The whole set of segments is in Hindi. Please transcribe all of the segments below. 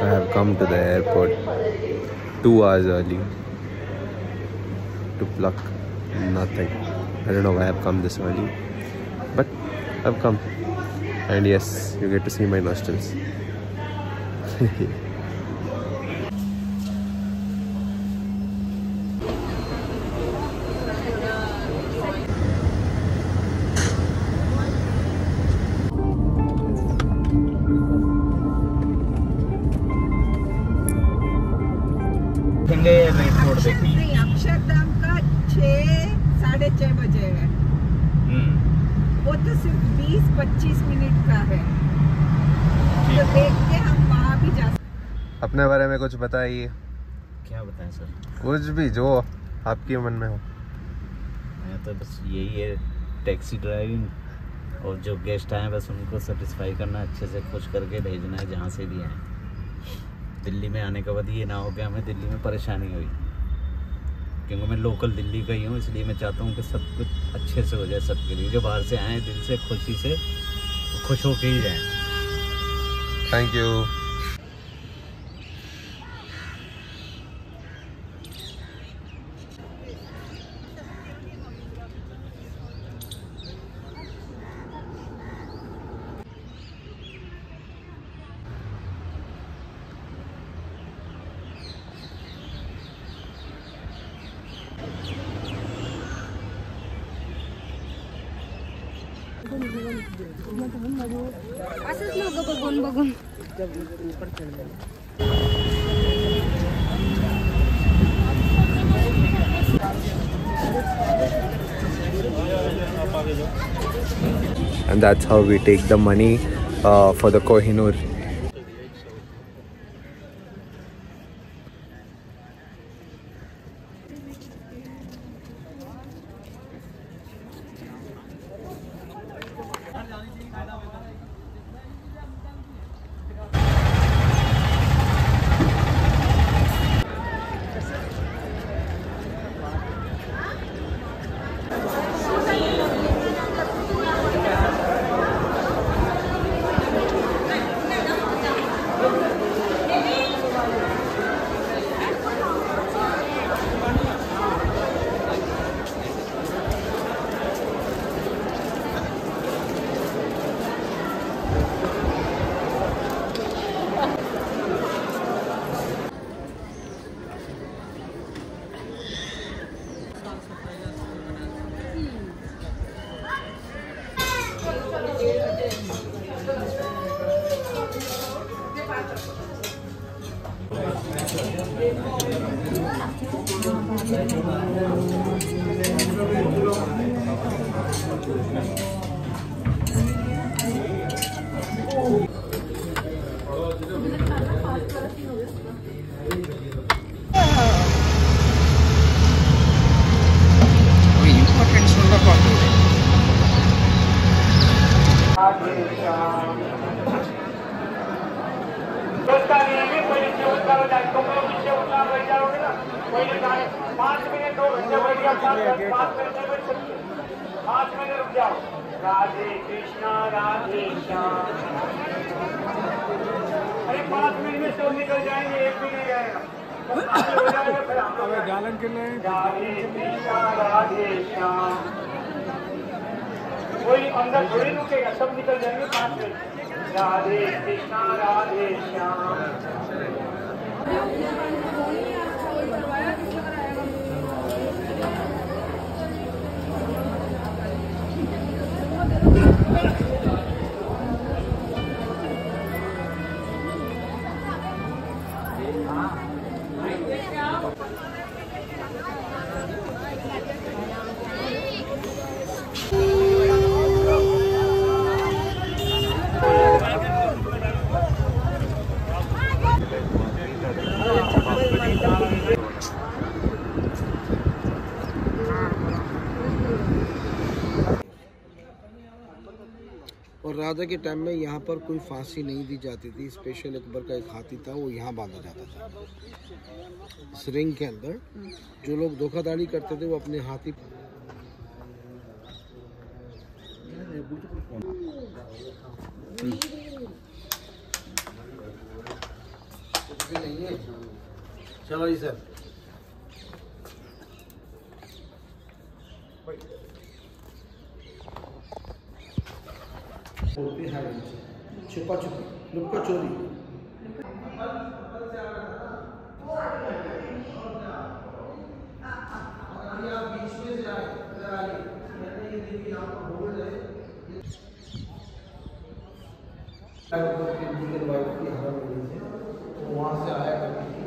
I have come to the airport 2 hours early to pluck nothing. I don't know why I've come this early, but I've come. And yes, you get to see my nostrils. Akshardham का 6-6:30 बजे है। वो तो सिर्फ 20-25 मिनट का है, तो देख के हम वहाँ भी जा सकते। अपने बारे में कुछ बताइए। क्या बताएं सर? कुछ भी जो आपके मन में हो। मैं तो बस यही है, टैक्सी ड्राइविंग, और जो गेस्ट आए बस उनको सेटिस्फाई करना, अच्छे से खुश करके भेजना है जहाँ से भी आए। दिल्ली में आने के बाद ये ना हो कि हमें दिल्ली में परेशानी हुई, क्योंकि मैं लोकल दिल्ली का ही हूँ, इसलिए मैं चाहता हूँ कि सब कुछ अच्छे से हो जाए सबके लिए। जो बाहर से आए दिल से खुशी से खुश होके ही जाएं। Thank you. असंच लोक बघून बघून And that's how we take the money for the Kohinoor. Radhe Krishna Radhe Shyam. अरे 5 मिनट में सब निकल जाएंगे, एक भी नहीं रहेगा। गालन के लिए राधे कृष्णा राधे श्याम। कोई अंदर थोड़ी रुकेगा, सब निकल जाएंगे 5 मिनट। राधे कृष्णा राधे श्याम। और राजा के टाइम में यहाँ पर कोई फांसी नहीं दी जाती थी। स्पेशल अकबर का एक हाथी था, वो यहाँ बांधा जाता था इस रिंग के अंदर। जो लोग धोखाधड़ी करते थे वो अपने हाथी भी नहीं है। चलो जी सर। छुपा छुपी, लुक्का चोरी। वहाँ से आया करती थी।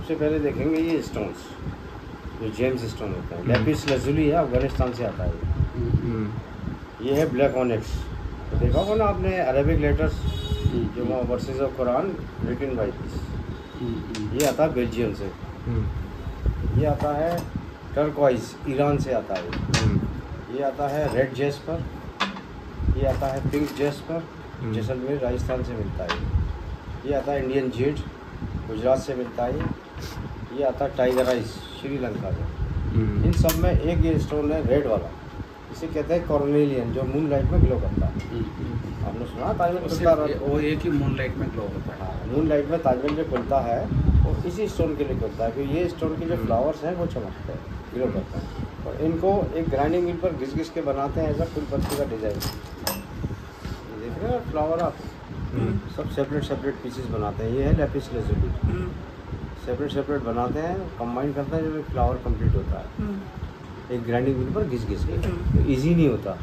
सबसे पहले देखेंगे ये स्टोन्स, जो जेम्स स्टोन होता है। लैपिस लजुली है, अफगानिस्तान से आता है। ये है ब्लैक ऑनिक्स। तो देखा होगा ना आपने अरेबिक लेटर्स, जो verses of Quran written by this. ये आता है बेल्जियम से। ये आता है टर्कवाइज, ईरान से आता है। ये आता है रेड जेस्पर। ये आता है पिंक जेस्पर, जैसलमेर राजस्थान से मिलता है। ये आता है इंडियन जेड, गुजरात से मिलता है। ये आता है टाइगर आइस, श्रीलंका से। इन सब में एक ये स्टोन है रेड वाला, इसे कहते हैं कॉर्नेलियन, जो मून लाइट में ग्लो करता है। आपने सुना ताजमहल? वो एक ही मून लाइट में ग्लो होता है। हाँ, मून लाइट में ताजमहल जो खुलता है वो इसी स्टोन के लिए खुलता है, क्योंकि ये स्टोन के जो फ्लावर्स हैं वो चमकते हैं, ग्लो करते हैं। और इनको एक ग्राइंडिंग मिल पर घिस घिस के बनाते हैं ऐसा फूल पत्ती का डिजाइन। देख रहे हैं फ्लावर आप, सब सेपरेट सेपरेट पीसेस बनाते हैं। ये है लैपिस लजुली, सेपरेट सेपरेट बनाते हैं, कंबाइन करते हैं, जब एक फ्लावर कंप्लीट होता है एक ग्राइंडिंग मिल पर घिस घिस के। तो ईजी नहीं होता,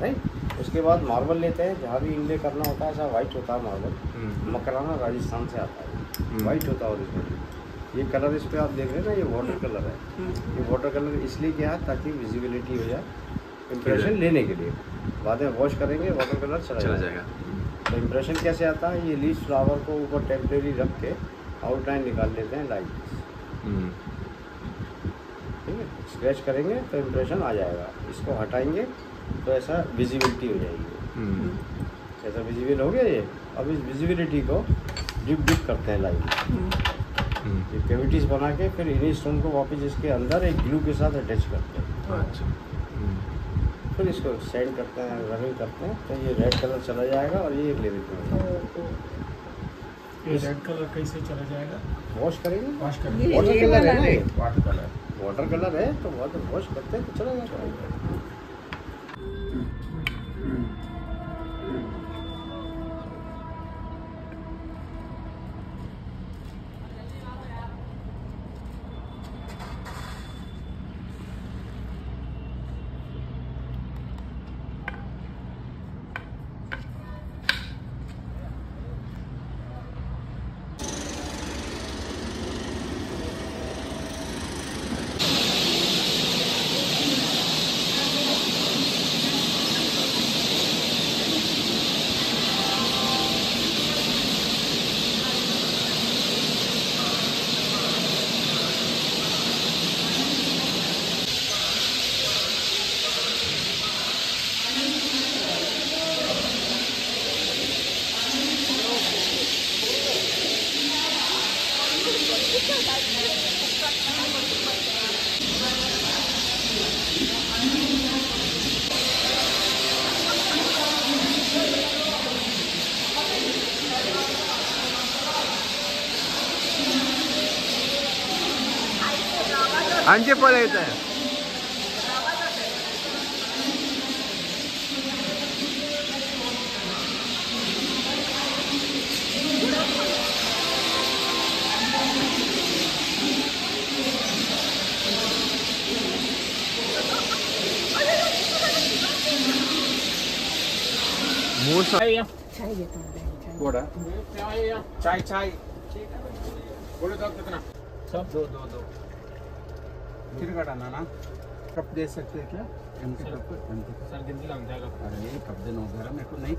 राइट। उसके बाद मार्बल लेते हैं, जहाँ भी इनले करना होता है ऐसा वाइट होता है मार्बल। मकराना राजस्थान से आता है, वाइट होता है ओरिजिनली। ये कलर इस पर आप देख रहे हैं ना, ये वाटर कलर है। ये वाटर कलर इसलिए क्या है, ताकि विजिबिलिटी हो जाए, इम्प्रेशन लेने के लिए। बाद में वॉश करेंगे वाटर कलर चला जाएगा। तो इम्प्रेशन कैसे आता है, ये लीफ फ्लावर को ऊपर टेम्परेरी रख के आउटलाइन निकाल लेते हैं लाइक ठीक है। स्क्रैच करेंगे तो इम्प्रेशन आ जाएगा। इसको हटाएंगे तो ऐसा विजिबिलिटी हो जाएगी। ऐसा विजिबल हो गया ये। अब इस विजिबिलिटी को डिप डिप करते हैं लाइक ये कैविटीज बना के, फिर इन्हीं स्टोन को वापस इसके अंदर एक ग्लू के साथ अटैच करते हैं। फिर इसको सेंड करते हैं, रनिंग करते हैं, तो ये रेड कलर चला जाएगा और ये ले देते हैं। ये रेड कलर कैसे चला जाएगा? वॉश करेंगे, वॉश करेंगे। वाटर कलर है ना, वाटर कलर, वाटर कलर है तो वाटर वॉश करते हैं तो चला जाएगा। अंचे पड़े येत आहे चाय घेतो वड़ा चाय चाय बोले तो कितना सब दो दो दो फिर डालना ना कप दे सकते हैं क्या एमटी कप सर दिन लग जाएगा अरे कप दिन हो गया मेरे को नहीं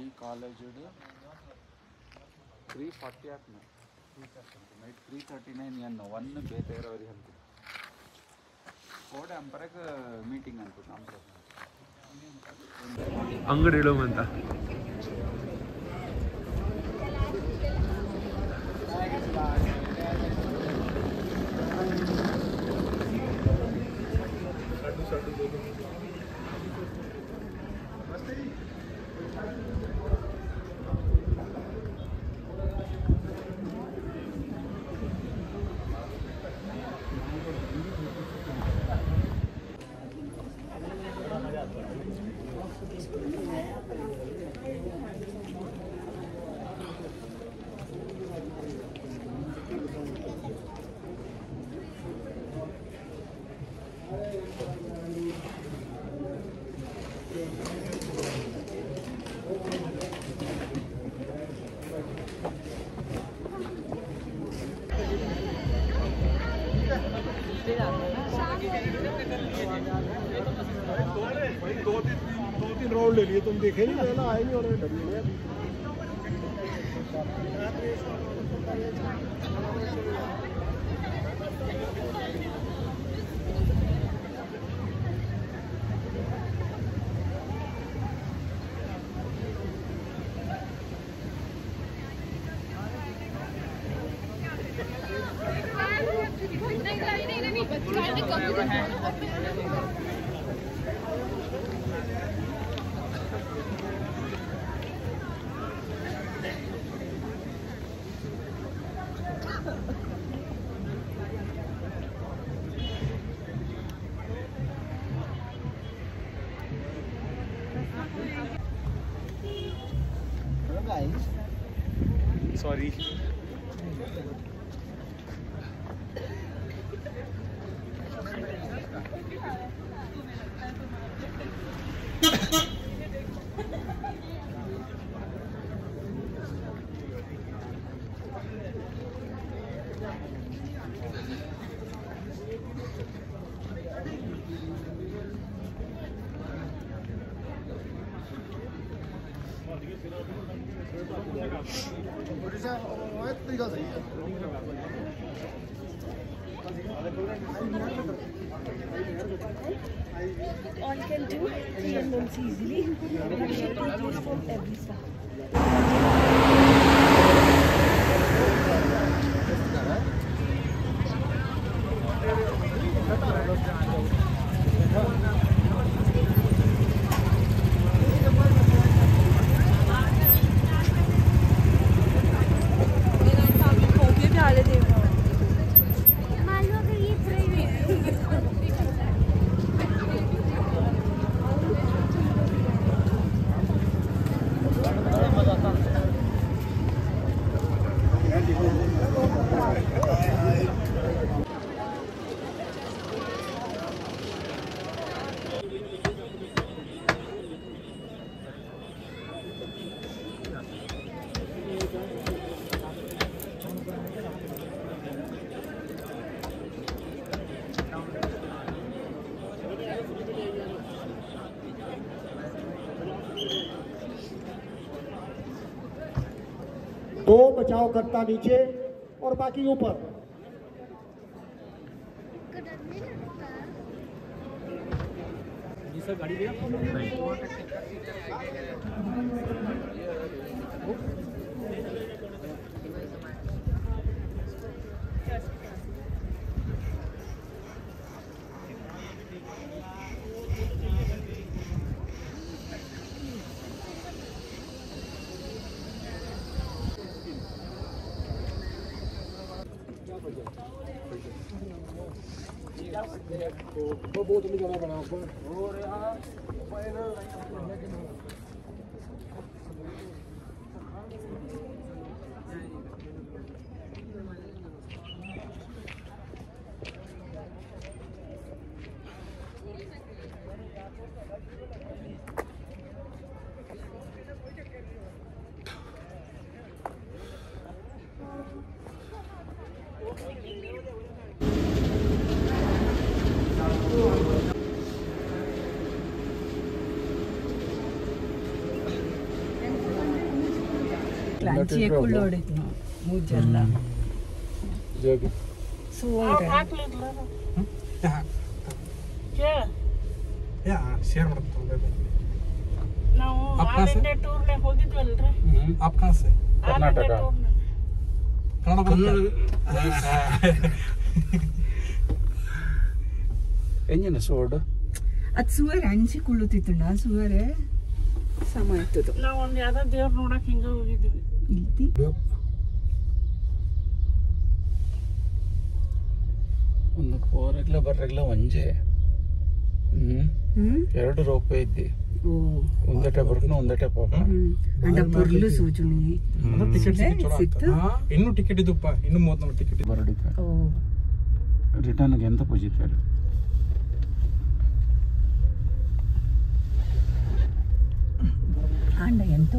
ಈ ಕಾಲೇಜುದು 340 ಆಗ್ತದೆ ನೈಟ್ 339 ಏನು ಒನ್ ಬೇತೇರವ್ರಿಗೆ ಅಂತ ಕೋಡೆ ಅಂಪರಕ್ಕೆ ಮೀಟಿಂಗ್ ಅಂತ ಅಂಗಡಿ ಇಡೋಮಂತ दो तीन राउंड ले लिए तुम, देखे नहीं पहला आए नहीं और डरी हुए। Sorry. All can do 3 months easily. From every side. दो बचाव करता नीचे और बाकी ऊपर। बहुत नहीं जाना पड़ा और यहाँ ಕ್ರಂಚಿ ಕುಳ್ಳು ಹೊಡಿತು ನಾವು ಮುಜ್ಜೆಲ್ಲ ಸೋರೆ शेयर ಮಾಡ್ತಾ ನಾವು ಆಲ್ ಇಂಡಿಯಾ ಟೂರ್ ನೇ ಹೋಗಿದ್ವಲ್ರಿ आप कहां से कर्नाटक ಕನ್ನಡ ಎಂಜಿನ ಸೋಡ್ ಅದು ಸುವರ್ ಅಂಚಿ ಕುಳ್ಳುತ್ತಿತ್ತು ನಾ ಸುವರೆ ಸಮ ಇತ್ತು ನಾವು ಒಂದು ಯಾವ್ದೋ ದೇವ್ರ ನೋಡಕ್ ಹಿಂಗ ಹೋಗಿದ್ವಿ ಇಲ್ತಿ ಒಂದು ಹೋರಗ್ಲ ಬರ್ರಗ್ಲ ಒಂಜೆ ಎರಡು ರೂಪಾಯಿ ಇದ್ದಿ ಒಂದಟೆ ಬರ್ಕನ ಒಂದಟೆ ಪಾಪ ಅಂಡ ಪೊರ್ಲು ಸೂಚುನಿ ಟಿಕೆಟ್ ಸಿಕ್ತು ಇನ್ನು ಟಿಕೆಟ್ ಇದುಪ್ಪ ಇನ್ನು 34 ಟಿಕೆಟ್ ಬರಡಿಕ ಓ ರಿಟರ್ನ್ಗೆ ಎಂತ ಪೂಜಿತಾರೆ ಅಂಡ ಎಂತ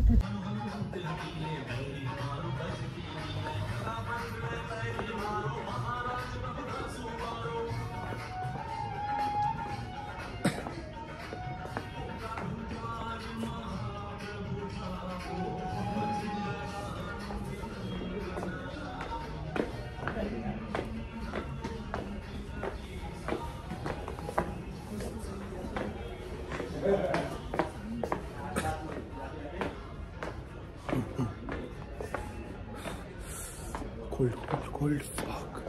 old fog.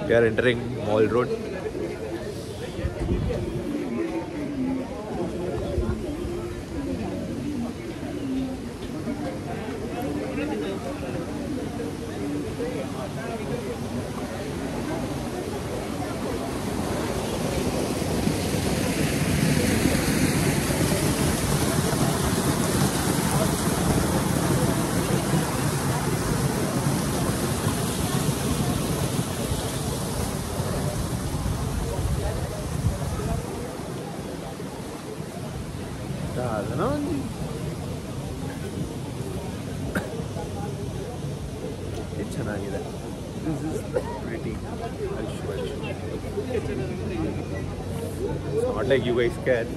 We are entering Mall Road. It's ಚೆನ್ನಾಗಿದೆ. This is pretty. I'll show you. It's not like you guys can.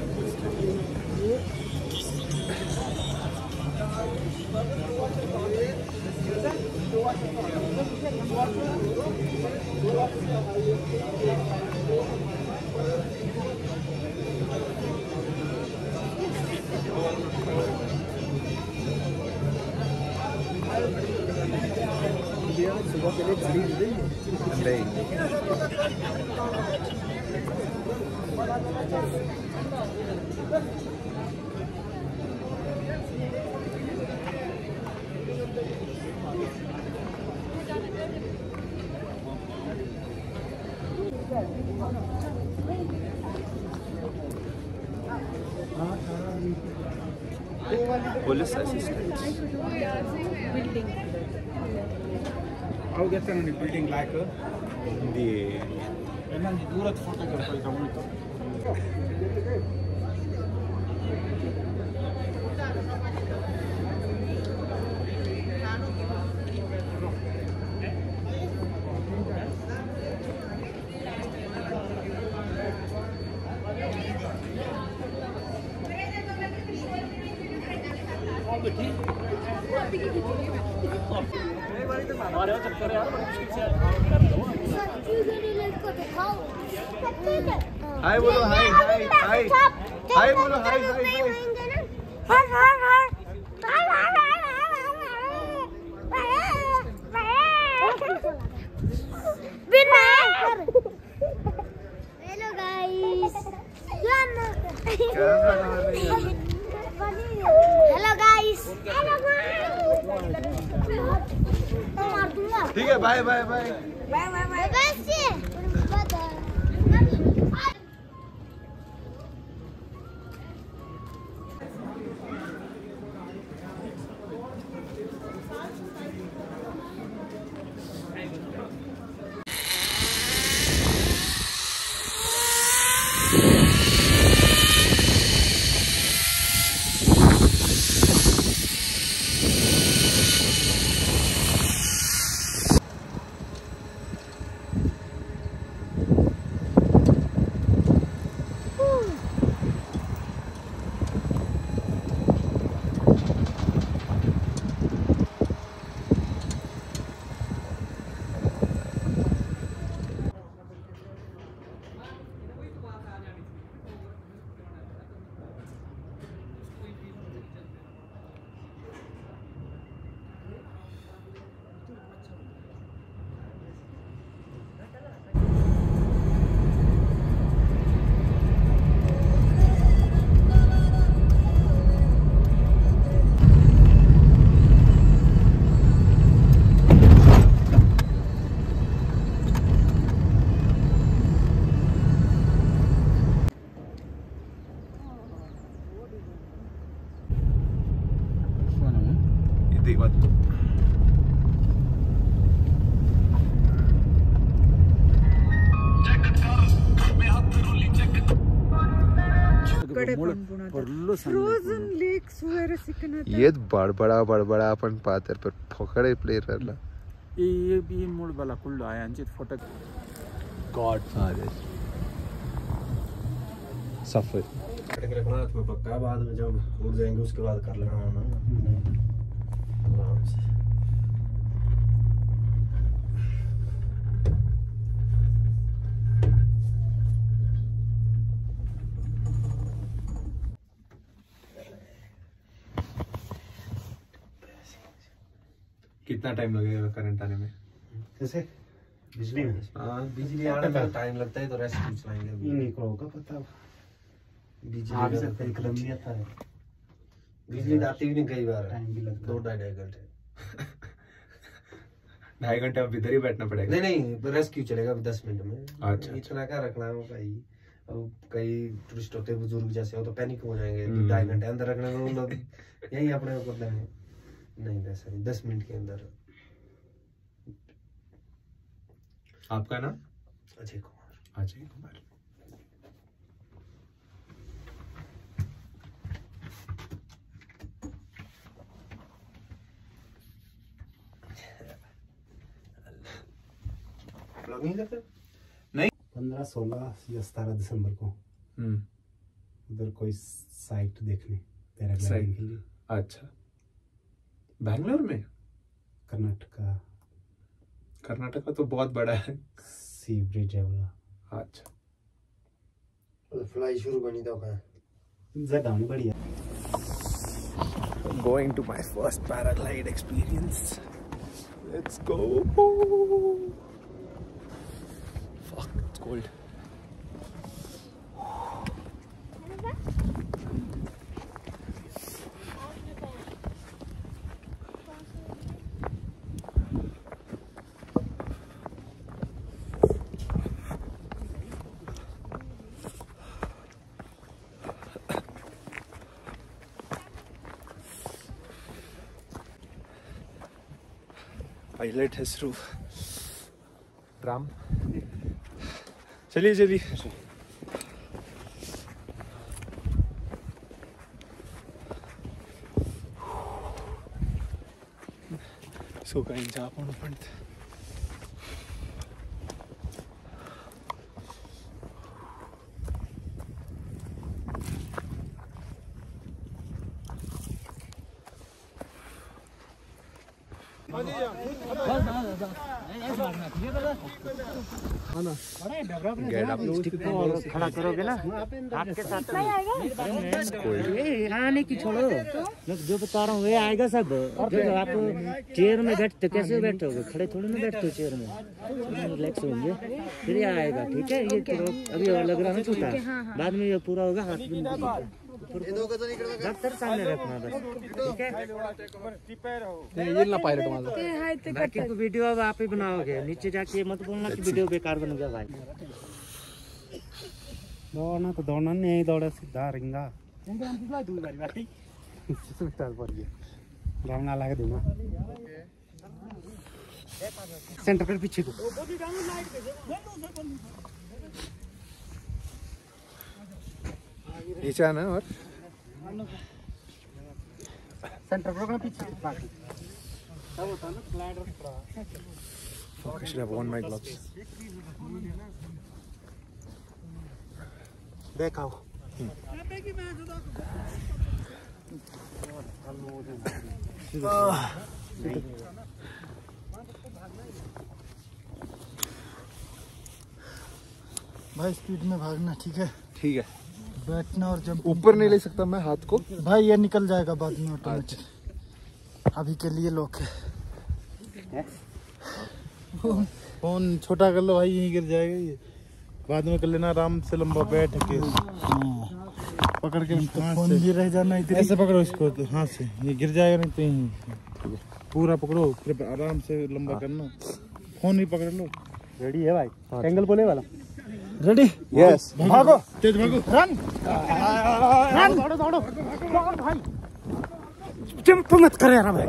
Police assistance. How get on the building like The ಇನ್ನೊಂದು ದೂರದ ಫೋಟೋ ತಗೊಳ್ತಾ हाय बोलो, हाय हाय हाय हाय बोलो, hi hi hello guys, hello guys, ठीक है, bye bye bye bye bye bye. वद्दू। फ्रोजन लेक्स वगैरह सिकना ये बडबडा आपण पाहतर पर फकड़े प्लेयरला ये मूड वाला कुल्लो आया अंजित फोटो गॉडफादर सफर रखना तुम्हें पक्का, बाद में जब उड़ जाएंगे उसके बाद कर लेना आराम से। कितना टाइम लगेगा करंट आने में? कैसे बिजली में? हाँ बिजली आने में टाइम लगता है तो रेस्क्यू चलाएंगे। ये नहीं होगा पता, बिजली आ भी सकता है, एकदम नहीं आता है। बिजली आती भी नहीं, कई बार टाइम भी लगता है 2-2.5 घंटे। 2.5 घंटे अब इधर ही बैठना पड़ेगा। नहीं रेस्क्यू चलेगा 10 मिनट में। अच्छा इतना क्या रखना है भाई, अब कई टूरिस्ट होते हैं बुजुर्ग जैसे हो तो पैनिक हो जाएंगे। 2-2.5 घंटे अंदर रखने में लोग यही अपने को करते हैं। नहीं वैसा नहीं, 10 मिनट के अंदर। आपका नाम? अजय कुमार। अजय कुमार। नहीं करते? नहीं। 15, 16 या 17 दिसंबर को उधर कोई साइट देखने पैराग्लाइडिंग के लिए। अच्छा बैंगलोर में? कर्नाटका तो बहुत बड़ा है। सी ब्रिज है वाला। अच्छा फ्लाई शुरू बनी तो कहाँ जगह नहीं बढ़िया। Going to my first paraglide experience. Let's go. Fuck, it's cold. Pilot हेसरू राम। चलिए चलिए। सो कहीं जा पाऊँ पड़ता। खड़ा करोगे ना आपके साथ आने की छोड़ो, मैं जो बता रहा हूँ ये आएगा सब। जो आप चेयर में बैठते कैसे बैठोगे, खड़े थोड़ी ना बैठते हो चेयर में, रिलैक्स होंगे फिर ये आएगा। ठीक है ये करो, अभी लग रहा है छोटा, बाद में ये पूरा होगा। हाथ भी डॉक्टर सामने रखना बस। ठीक है ये ना पायलट वाला बाकी तो वीडियो अब आप ही बनाओगे, नीचे जाके मत बोलना कि वीडियो बेकार बन गया भाई। दौड़ना तो दौड़ना नहीं, दौड़ा सीधा रिंगा दौड़ना लगा दूंगा सेंटर पर पीछे को। नीचे आना और सेंटर पर पीछे बाकी सब होता ना glider. Fuck, I should have worn my gloves. देखाओ भाई स्पीड में भागना। ठीक है ठीक है। बैठना और जब ऊपर नहीं ले सकता मैं हाथ को भाई, ये निकल जाएगा बाद में ऑटोमेटिक। अभी के लिए लोग फोन छोटा कर लो भाई, यहीं गिर जाएगा ये, बाद में कर लेना आराम से लंबा बैठ के पकड़ के। फोन भी रह जाना ऐसे पकड़ो इसको तो हाथ से, ये गिर जाएगा नहीं तो यहीं पूरा पकड़ो, फिर आराम से लंबा करना। फोन ही पकड़ लो। रेडी है भाई? एंगल बोले वाला रेडी? यस। भागो तेज भागो, रन दौड़ो दौड़ो भाई, जंप मत करे यार भाई।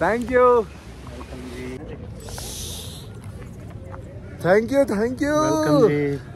Thank you, thank you, thank you. Welcome जी।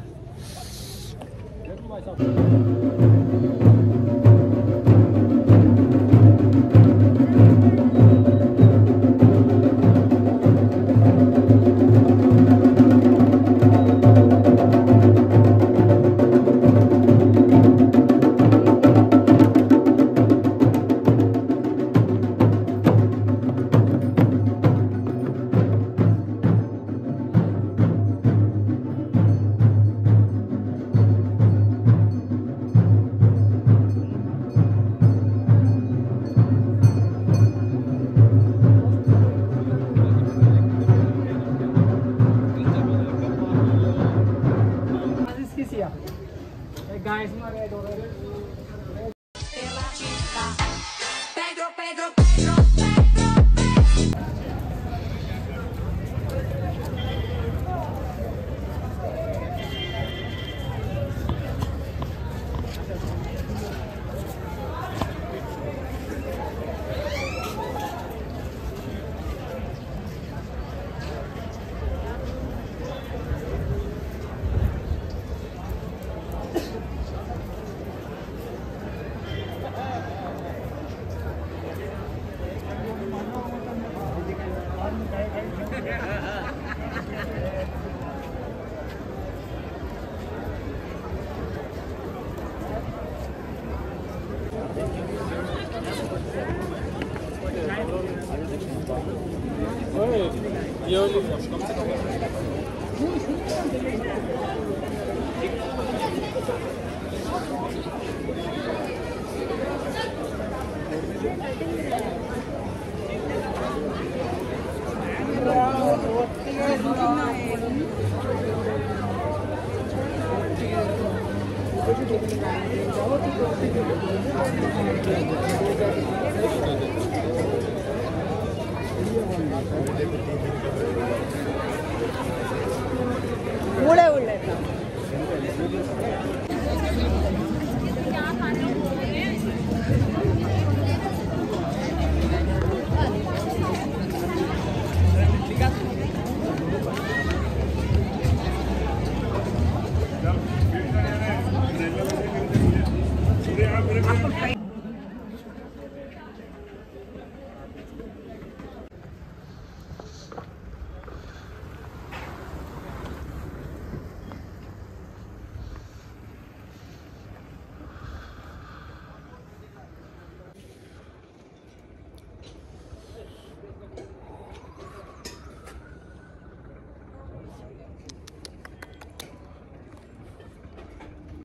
Thank you.